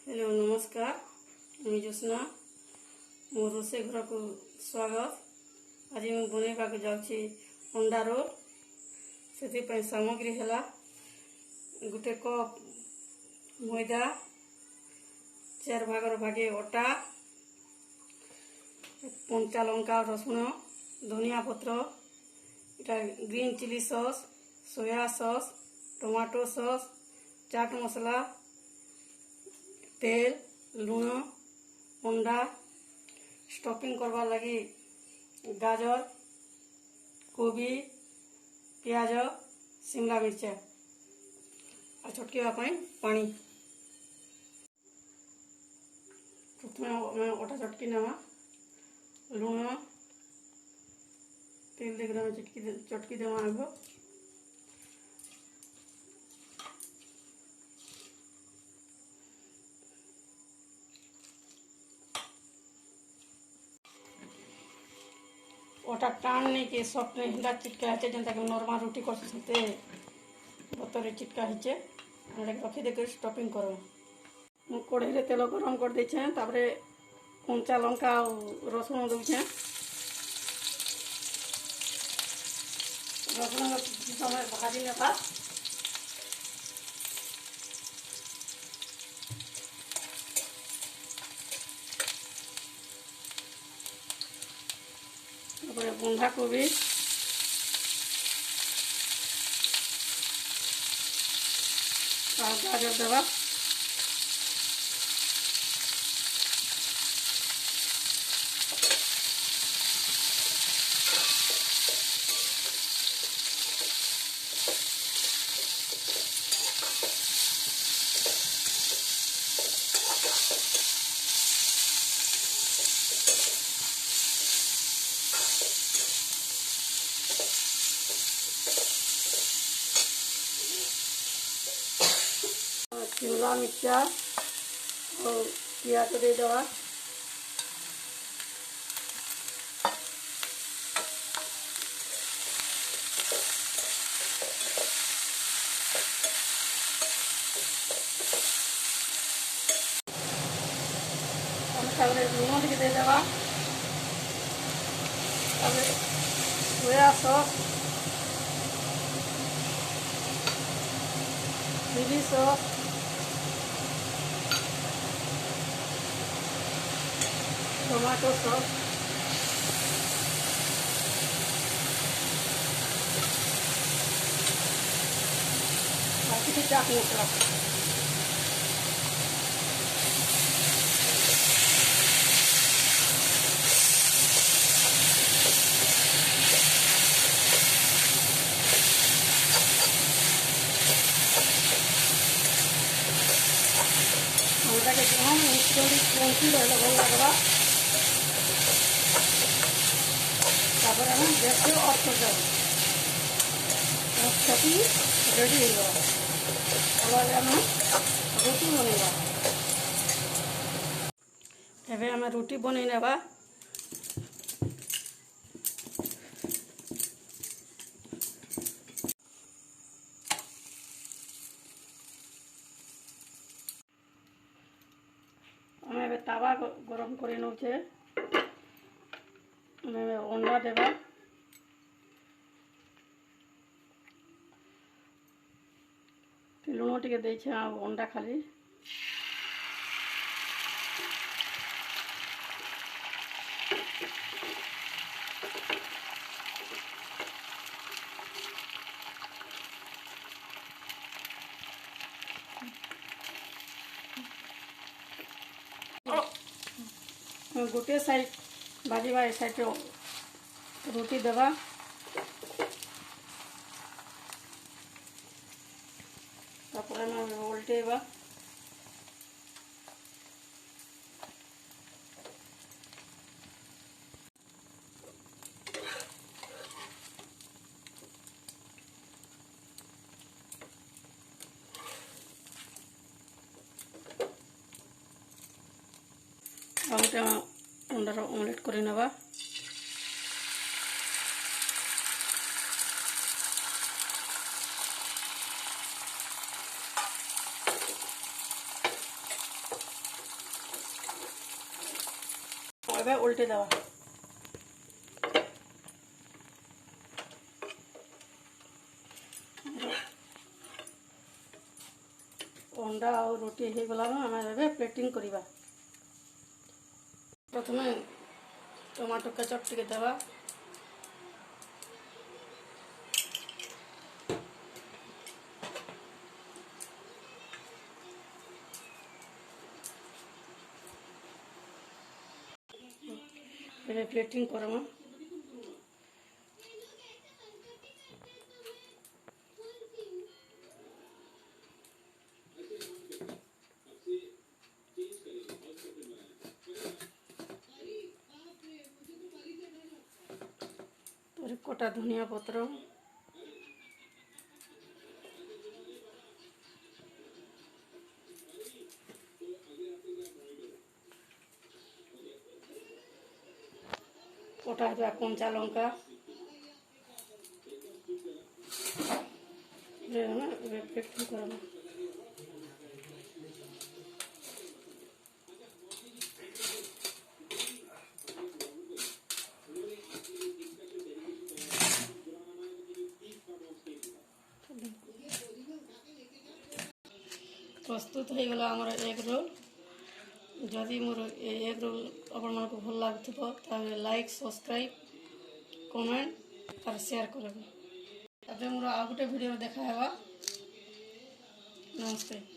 Hello नमस्कार मुझे ज्योत्ना मो रोसे घर को स्वागत। आज मैं बनवा जाऊँगी अंडा रोल। से सामग्री है गोटे कप मैदा, 4 भागर भागे अटा, कंचा लंका रसुण, धनिया पत्र, इटा green chilli sauce, soya sauce, tomato sauce, chaat masala, तेल, लुण, अंडा, स्टफिंग करवा लगी गाजर, कोबी, प्याज, शिमला मिर्चा और छटकीवा पानी। प्रथम अटा चटकी नेवा, लुण तेल देकर चटकी देवा आग। ओटा टाण नहीं कि सफ्ट नहीं हिला चिटका है जेनता कि नॉर्मल रोटी कर सकते बतरे चिटका है रखी देकर स्टफिंग करो। कढ़ाई रे तेल गरम कर देछे, तापरे कंचा लंका रसुण दउछे। रसुण समय भाजी नेबा। बंधा कोबी, गाजर देवा। शिमला मिर्चा और प्याज दे देवा। लुण टे दे देवा। Soya sauce, chilli sauce, tomato sauce, बाकी चाट मसला। अंडा के हम क्रंची रहा भल लगवा। तापर हम गैस को ऑफ कर देव। छटी रेडी हो हम रोटी बनवा। एवं आम रोटी बन नेबा। हमें तावा गरम कर नौचे। अंडा देवा। लुण टे देछे अंडा खाली। गोटे साइड भाजवा ए साइड रोटी देवा। उल्टेवा। अंडार ऑमलेट कर नेबा। ଏବେ उल्टे देवा। अंडा और रोटी हो गला आम ए प्लेटिंग करवा। प्रथम टमाटो केचप टिके देवा। प्लेटिंग करमा। कटा धनिया पत्र, कटा हुआ कंचा लंका, प्लेटिंग करमा। प्रस्तुत हो गला आमर एग रोल। जदि मोर एग रोल आपण को भल लगुव ताले लाइक सब्सक्राइब कमेंट और शेयर करेंगे। मोर आ गोटे वीडियो देखा। नमस्ते।